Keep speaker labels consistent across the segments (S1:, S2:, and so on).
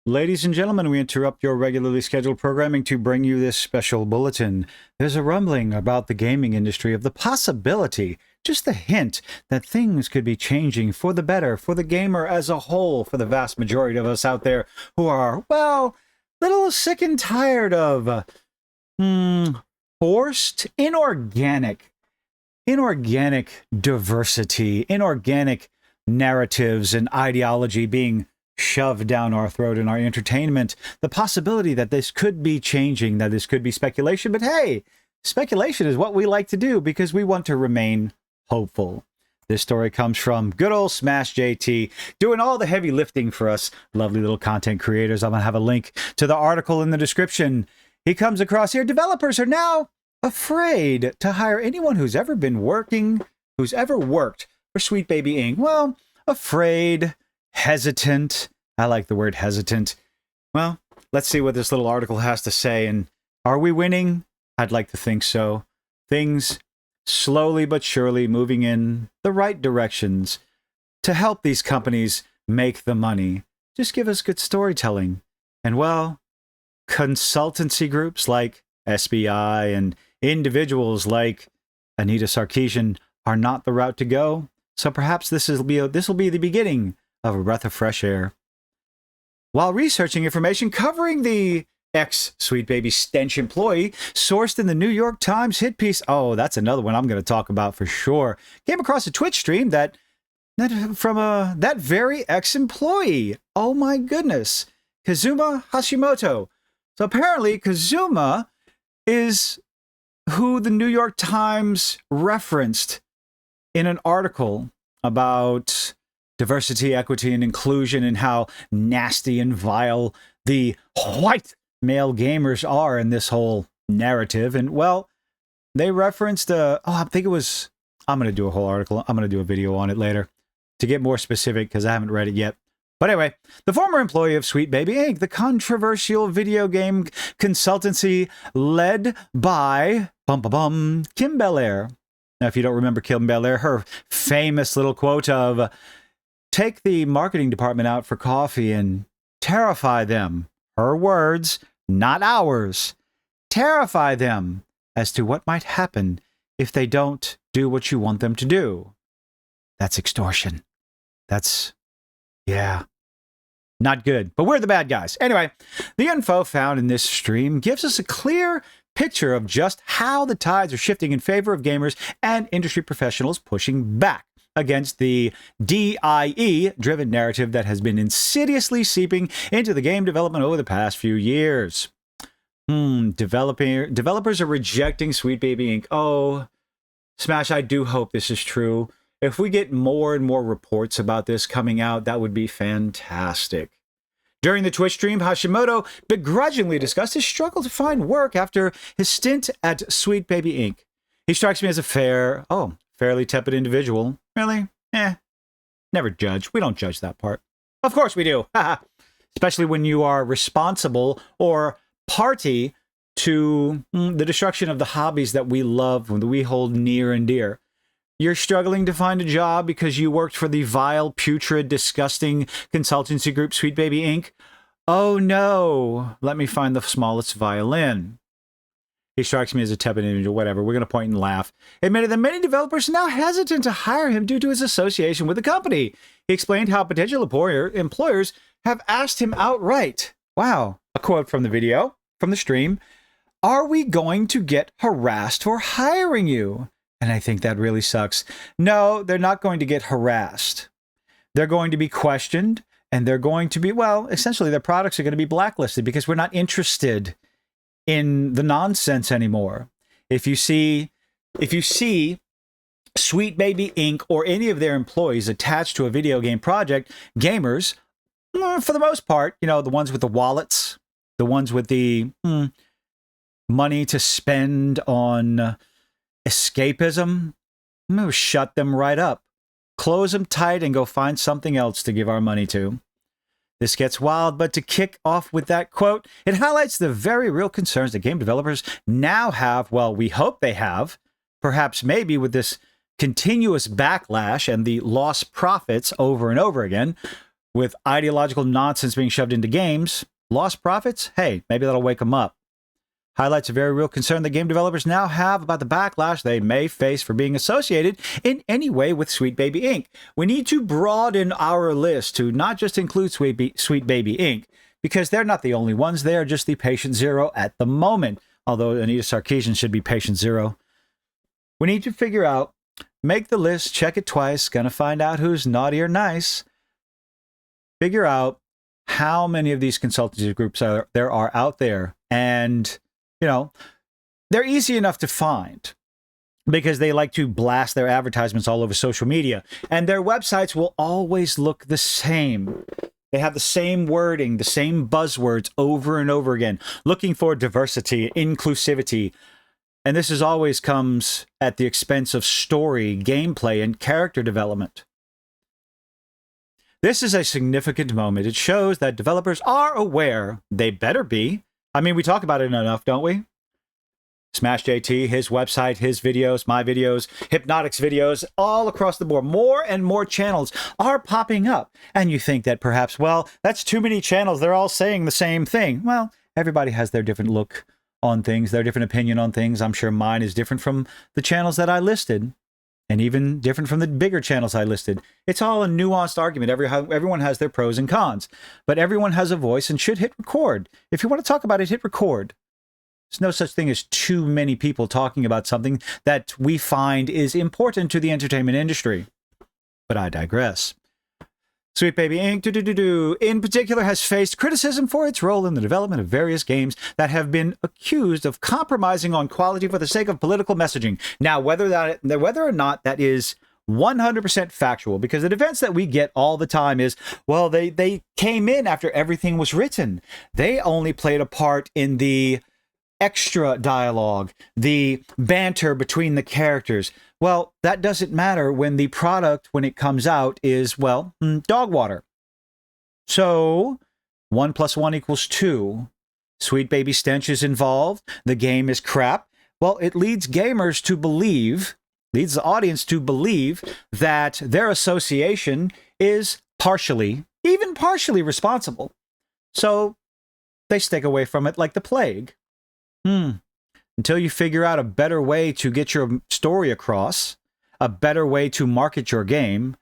S1: Ladies and gentlemen, we interrupt your regularly scheduled programming to bring you this special bulletin. There's a rumbling about the gaming industry of the possibility, just a hint, that things could be changing for the better, for the gamer as a whole, for the vast majority of us out there who are, well, little sick and tired of forced, inorganic diversity, inorganic narratives and ideology being shoved down our throat in our entertainment. The possibility that this could be changing, that this could be speculation, but hey, speculation is what we like to do because we want to remain hopeful. This story comes from good old Smash JT, doing all the heavy lifting for us lovely little content creators. I'm going to have a link to the article in the description. He comes across here. Developers are now afraid to hire anyone who's ever worked for Sweet Baby Inc. Well, afraid, hesitant. I like the word hesitant. Well, let's see what this little article has to say. And are we winning? I'd like to think so. Things slowly but surely moving in the right directions to help these companies make the money. Just give us good storytelling. And well, consultancy groups like SBI and individuals like Anita Sarkeesian are not the route to go. So perhaps this will be the beginning of a breath of fresh air. While researching information covering the ex-Sweet Baby stench employee sourced in the New York Times hit piece, oh, that's another one I'm going to talk about for sure, came across a Twitch stream that from that very ex-employee. Oh my goodness. Kazuma Hashimoto. So apparently Kazuma is who the New York Times referenced in an article about diversity, equity, and inclusion, and how nasty and vile the white male gamers are in this whole narrative. And well, they referenced, I'm going to do a whole article. I'm going to do a video on it later to get more specific because I haven't read it yet. But anyway, the former employee of Sweet Baby Inc., the controversial video game consultancy led by Kim Belair. Now, if you don't remember Kim Belair, her famous little quote of, take the marketing department out for coffee and terrify them. Her words, not ours. Terrify them as to what might happen if they don't do what you want them to do. That's extortion. Yeah, not good. But we're the bad guys. Anyway, the info found in this stream gives us a clear picture of just how the tides are shifting in favor of gamers and industry professionals pushing back against the DIE-driven narrative that has been insidiously seeping into the game development over the past few years. Developers are rejecting Sweet Baby Inc. Oh, Smash, I do hope this is true. If we get more and more reports about this coming out, that would be fantastic. During the Twitch stream, Hashimoto begrudgingly discussed his struggle to find work after his stint at Sweet Baby Inc. He strikes me as a fairly tepid individual. Really? Never judge. We don't judge that part. Of course we do. Especially when you are responsible or party to the destruction of the hobbies that we love, that we hold near and dear. You're struggling to find a job because you worked for the vile, putrid, disgusting consultancy group Sweet Baby Inc. Oh no, let me find the smallest violin. He strikes me as a tepid individual, whatever. We're going to point and laugh. Admitted that many developers are now hesitant to hire him due to his association with the company. He explained how potential employers have asked him outright. Wow. A quote from the video, from the stream. Are we going to get harassed for hiring you? And I think that really sucks. No, they're not going to get harassed. They're going to be questioned, and they're going to be, well, essentially their products are going to be blacklisted because we're not interested in the nonsense anymore. If you see Sweet Baby Inc. or any of their employees attached to a video game project, gamers, for the most part, the ones with the wallets, the ones with the money to spend on escapism, I'm going to shut them right up, close them tight, and go find something else to give our money to. This gets wild, but to kick off with that quote, it highlights the very real concerns that game developers now have, well, we hope they have, perhaps maybe with this continuous backlash and the lost profits over and over again. with ideological nonsense being shoved into games. Lost profits? Hey, maybe that'll wake them up. Highlights a very real concern that game developers now have about the backlash they may face for being associated in any way with Sweet Baby Inc. We need to broaden our list to not just include Sweet Baby Inc., because they're not the only ones. They are just the patient zero at the moment, although Anita Sarkeesian should be patient zero. We need to figure out, make the list, check it twice, gonna find out who's naughty or nice, figure out how many of these consultancy groups there are out there, and you know, they're easy enough to find because they like to blast their advertisements all over social media. And their websites will always look the same. They have the same wording, the same buzzwords over and over again, looking for diversity, inclusivity. And this always comes at the expense of story, gameplay, and character development. This is a significant moment. It shows that developers are aware, they better be. I mean, we talk about it enough, don't we? Smash JT, his website, his videos, my videos, Hypnotics videos, all across the board. More and more channels are popping up. And you think that perhaps, well, that's too many channels. They're all saying the same thing. Well, everybody has their different look on things, their different opinion on things. I'm sure mine is different from the channels that I listed, and even different from the bigger channels I listed. It's all a nuanced argument. Everyone has their pros and cons, but everyone has a voice and should hit record. If you want to talk about it, hit record. There's no such thing as too many people talking about something that we find is important to the entertainment industry. But I digress. Sweet Baby Inc. in particular has faced criticism for its role in the development of various games that have been accused of compromising on quality for the sake of political messaging. Now, whether or not that is 100% factual, because the defense that we get all the time is, well, they came in after everything was written. They only played a part in the extra dialogue, the banter between the characters. Well, that doesn't matter when the product, when it comes out, is, well, dog water. So 1 + 1 = 2. Sweet Baby Stench is involved. The game is crap. Well, it leads gamers to believe, leads the audience to believe that their association is partially, even partially responsible. So they stick away from it like the plague. Until you figure out a better way to get your story across, a better way to market your game,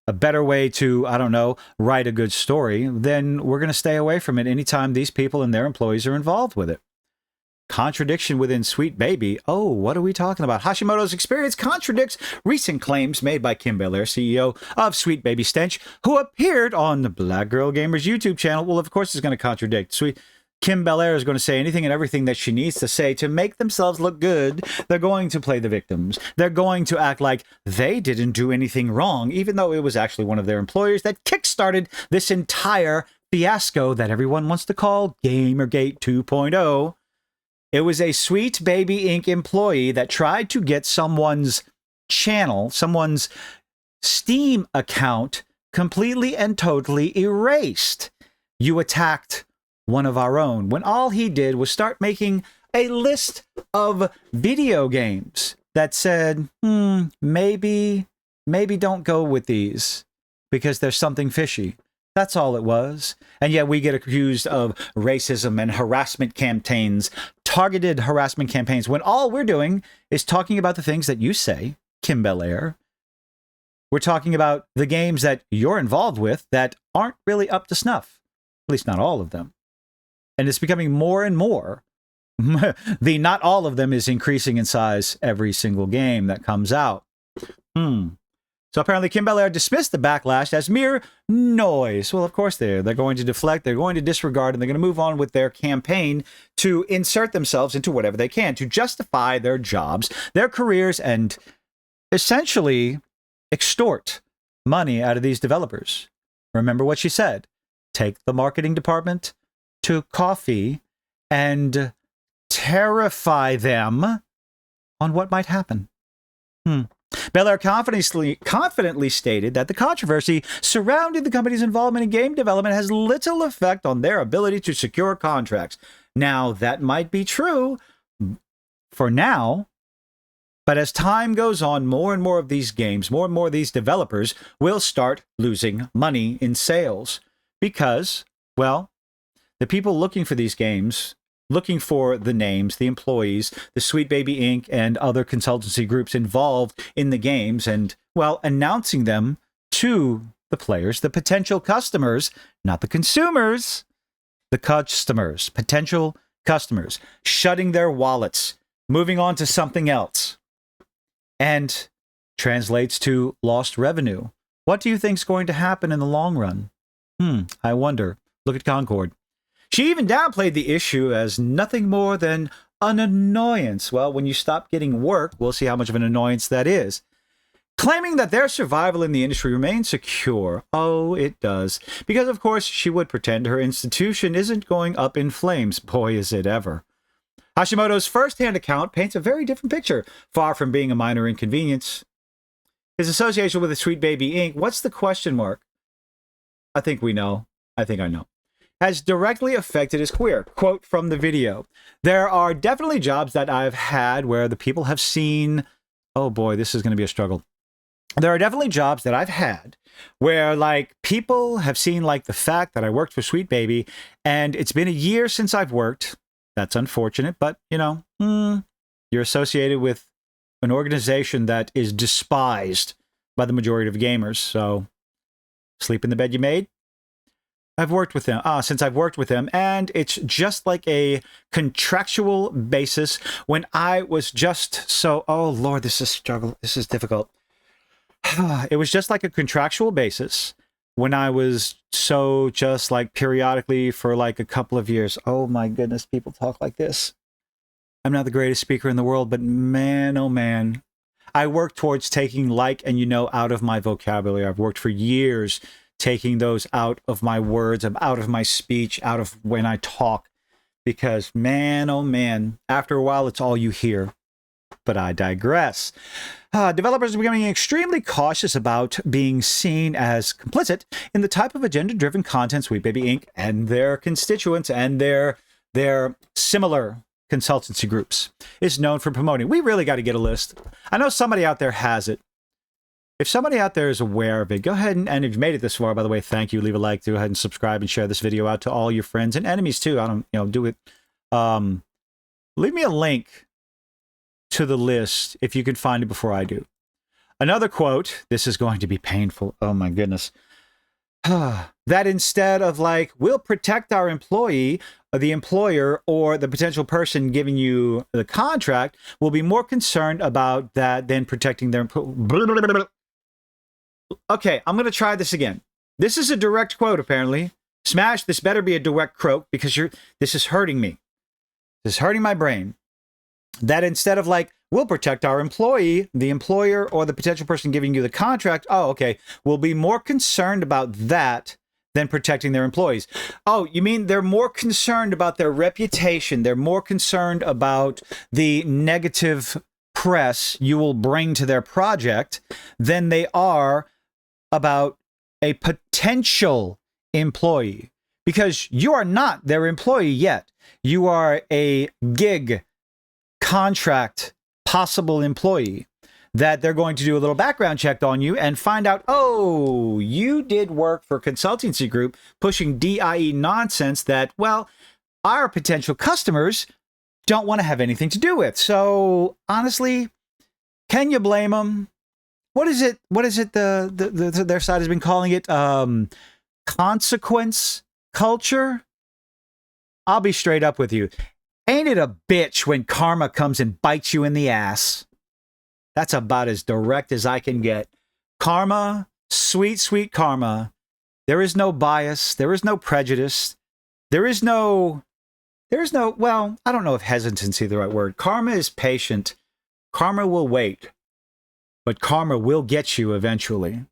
S1: a better way to, I don't know, write a good story, then we're going to stay away from it anytime these people and their employees are involved with it. Contradiction within Sweet Baby. Oh, what are we talking about? Hashimoto's experience contradicts recent claims made by Kim Belair, CEO of Sweet Baby Stench, who appeared on the Black Girl Gamer's YouTube channel. Well, of course, it's going to contradict. Kim Belair is going to say anything and everything that she needs to say to make themselves look good. They're going to play the victims. They're going to act like they didn't do anything wrong, even though it was actually one of their employers that kickstarted this entire fiasco that everyone wants to call Gamergate 2.0. It was a Sweet Baby Inc. employee that tried to get someone's channel, someone's Steam account completely and totally erased. You attacked one of our own, when all he did was start making a list of video games that said, maybe don't go with these because there's something fishy. That's all it was. And yet we get accused of racism and harassment campaigns, targeted harassment campaigns, when all we're doing is talking about the things that you say, Kim Belair. We're talking about the games that you're involved with that aren't really up to snuff. At least not all of them. And it's becoming more and more. The not all of them is increasing in size every single game that comes out. So apparently Kim Belair dismissed the backlash as mere noise. Well, of course they're going to deflect, they're going to disregard, and they're going to move on with their campaign to insert themselves into whatever they can to justify their jobs, their careers, and essentially extort money out of these developers. Remember what she said. Take the marketing department to coffee and terrify them on what might happen. Belair confidently stated that the controversy surrounding the company's involvement in game development has little effect on their ability to secure contracts. Now, that might be true for now, But as time goes on, more and more of these games, more and more of these developers will start losing money in sales because, well, the people looking for these games, looking for the names, the employees, the Sweet Baby Inc. and other consultancy groups involved in the games and, well, announcing them to the players, the potential customers, not the consumers, the customers, potential customers, shutting their wallets, moving on to something else, and translates to lost revenue. What do you think is going to happen in the long run? I wonder. Look at Concord. She even downplayed the issue as nothing more than an annoyance. Well, when you stop getting work, we'll see how much of an annoyance that is. Claiming that their survival in the industry remains secure. Oh, it does. Because, of course, she would pretend her institution isn't going up in flames. Boy, is it ever. Hashimoto's first-hand account paints a very different picture, far from being a minor inconvenience. His association with the Sweet Baby Inc., what's the question mark? I think we know. I think I know. Has directly affected his career. Quote from the video. There are definitely jobs that I've had where the people have seen, oh boy, this is going to be a struggle. There are definitely jobs that I've had where, like, people have seen, like, the fact that I worked for Sweet Baby, and it's been a year since I've worked. That's unfortunate, but, you know, you're associated with an organization that is despised by the majority of gamers, so sleep in the bed you made. I've worked with them, since I've worked with them, and it's just like a contractual basis when I was just so, oh Lord, this is struggle, this is difficult. It was just like a contractual basis when I was so just like periodically for like a couple of years. Oh my goodness, people talk like this. I'm not the greatest speaker in the world, but man, oh man, I work towards taking like and you know out of my vocabulary. I've worked for years taking those out of my words, out of my speech, out of when I talk, because man, oh man, after a while, it's all you hear. But I digress. Developers are becoming extremely cautious about being seen as complicit in the type of agenda-driven content Sweet Baby Inc. and their constituents and their similar consultancy groups is known for promoting. We really got to get a list. I know somebody out there has it. If somebody out there is aware of it, go ahead and if you've made it this far, by the way, thank you. Leave a like, go ahead and subscribe and share this video out to all your friends and enemies too. I don't, do it. Leave me a link to the list if you can find it before I do. Another quote, this is going to be painful. Oh my goodness. That instead of like, we'll protect our employee, the employer, or the potential person giving you the contract will be more concerned about that than protecting their employee. Okay, I'm going to try this again. This is a direct quote, apparently. Smash, this better be a direct quote because this is hurting me. This is hurting my brain. That instead of like, we'll protect our employee, the employer, or the potential person giving you the contract, oh, okay, we'll be more concerned about that than protecting their employees. Oh, you mean they're more concerned about their reputation. They're more concerned about the negative press you will bring to their project than they are about a potential employee. Because you are not their employee yet. You are a gig contract possible employee that they're going to do a little background check on you and find out, oh, you did work for a consultancy group pushing DIE nonsense that, well, our potential customers don't want to have anything to do with. So honestly, can you blame them? What is it their side has been calling it? Consequence culture? I'll be straight up with you. Ain't it a bitch when karma comes and bites you in the ass? That's about as direct as I can get. Karma, sweet, sweet karma. There is no bias. There is no prejudice. There is no, well, I don't know if hesitancy is the right word. Karma is patient. Karma will wait. But karma will get you eventually.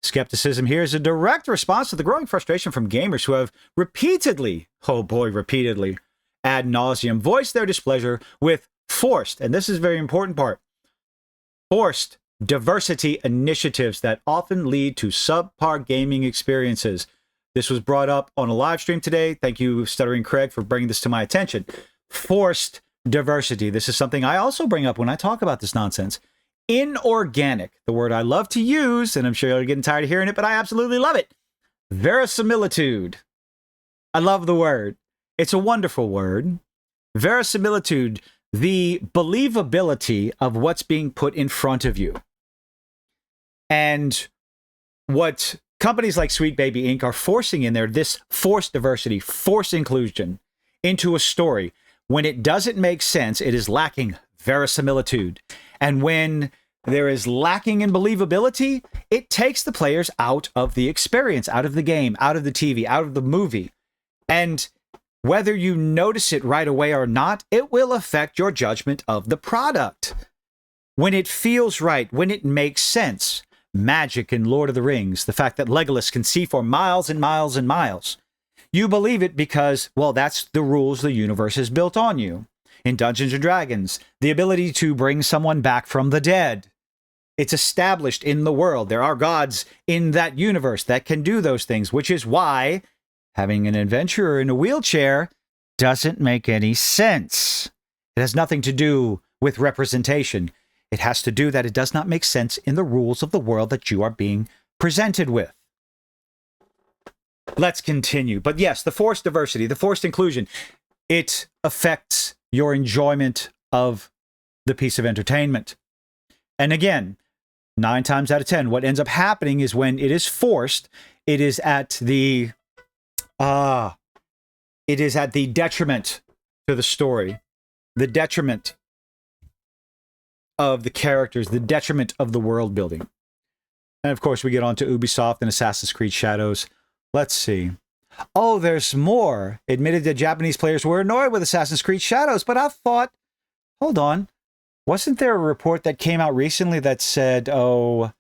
S1: Skepticism here is a direct response to the growing frustration from gamers who have repeatedly, oh boy, repeatedly, ad nauseum, voiced their displeasure with forced, and this is a very important part, forced diversity initiatives that often lead to subpar gaming experiences. This was brought up on a live stream today. Thank you, Stuttering Craig, for bringing this to my attention. Forced diversity. This is something I also bring up when I talk about this nonsense. Inorganic, the word I love to use, and I'm sure you're getting tired of hearing it, but I absolutely love it. Verisimilitude. I love the word. It's a wonderful word. Verisimilitude, the believability of what's being put in front of you. And what companies like Sweet Baby Inc. are forcing in there, this forced diversity, forced inclusion into a story. When it doesn't make sense, it is lacking verisimilitude. And when there is lacking in believability, it takes the players out of the experience, out of the game, out of the TV, out of the movie. And whether you notice it right away or not, it will affect your judgment of the product. When it feels right, when it makes sense. Magic in Lord of the Rings, the fact that Legolas can see for miles and miles and miles. You believe it because, well, that's the rules the universe is built on you. In Dungeons & Dragons, the ability to bring someone back from the dead. It's established in the world. There are gods in that universe that can do those things, which is why having an adventurer in a wheelchair doesn't make any sense. It has nothing to do with representation. It has to do that it does not make sense in the rules of the world that you are being presented with. Let's continue. But yes, the forced diversity, the forced inclusion, it affects your enjoyment of the piece of entertainment. And again, 9 times out of 10, what ends up happening is when it is forced, it is at the detriment to the story, the detriment of the characters, the detriment of the world building. And of course, we get on to Ubisoft and Assassin's Creed Shadows. Let's see. Oh, there's more. Admitted that Japanese players were annoyed with Assassin's Creed Shadows, but I thought, hold on. Wasn't there a report that came out recently that said, it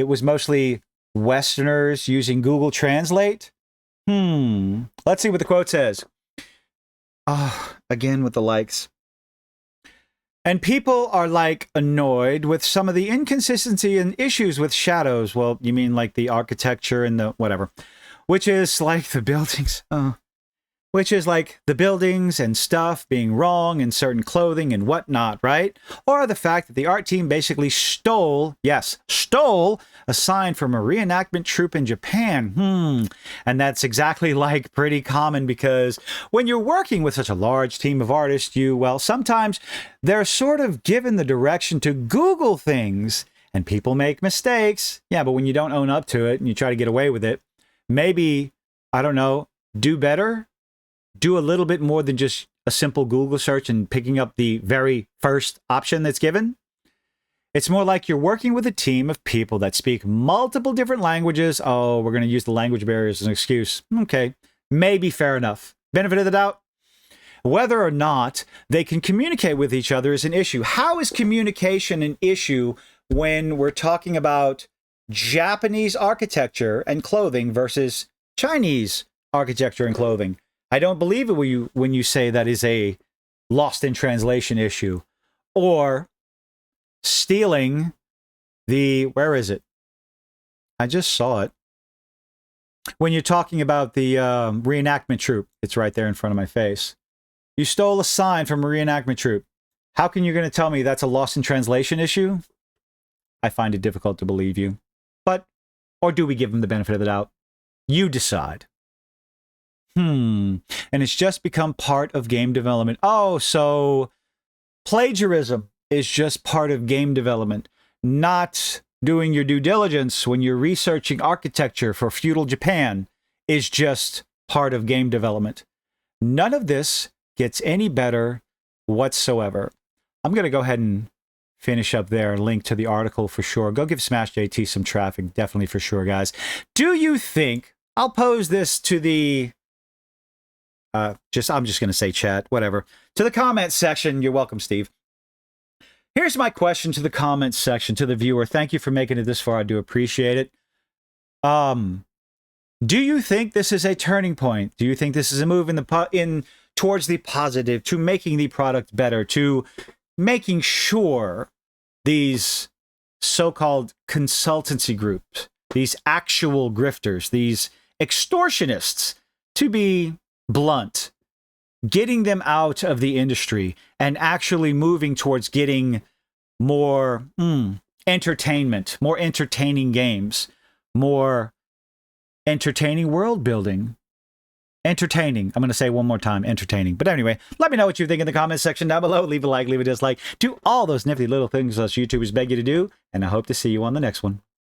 S1: was mostly Westerners using Google Translate? Let's see what the quote says. Again with the likes. And people are annoyed with some of the inconsistency and issues with Shadows. Well, you mean like the architecture and the whatever, which is like the buildings. Which is like the buildings and stuff being wrong and certain clothing and whatnot, right? Or the fact that the art team basically stole a sign from a reenactment troupe in Japan. And that's exactly pretty common because when you're working with such a large team of artists, sometimes they're sort of given the direction to Google things and people make mistakes. Yeah, but when you don't own up to it and you try to get away with it, maybe, I don't know, do better. Do a little bit more than just a simple Google search and picking up the very first option that's given. It's more like you're working with a team of people that speak multiple different languages. Oh, we're going to use the language barriers as an excuse. Okay, maybe fair enough. Benefit of the doubt. Whether or not they can communicate with each other is an issue. How is communication an issue when we're talking about Japanese architecture and clothing versus Chinese architecture and clothing? I don't believe it when you say that is a lost in translation issue. Or stealing where is it? I just saw it. When you're talking about the reenactment troupe, it's right there in front of my face. You stole a sign from a reenactment troupe. How can you going to tell me that's a lost in translation issue? I find it difficult to believe you. Or do we give them the benefit of the doubt? You decide. And it's just become part of game development. Oh, so plagiarism is just part of game development. Not doing your due diligence when you're researching architecture for feudal Japan is just part of game development. None of this gets any better whatsoever. I'm going to go ahead and finish up there. Link to the article for sure. Go give Smash JT some traffic. Definitely for sure, guys. Do you think, I'll pose this to the I'm just going to say chat, whatever. To the comment section. You're welcome, Steve. Here's my question to the comment section, to the viewer. Thank you for making it this far. I do appreciate it. Do you think this is a turning point? Do you think this is a move in towards the positive, to making the product better, to making sure these so-called consultancy groups, these actual grifters, these extortionists, to be blunt, getting them out of the industry and actually moving towards getting more entertainment, more entertaining games, more entertaining world building. Entertaining. I'm going to say one more time, entertaining. But anyway, let me know what you think in the comments section down below. Leave a like, leave a dislike. Do all those nifty little things us YouTubers beg you to do. And I hope to see you on the next one.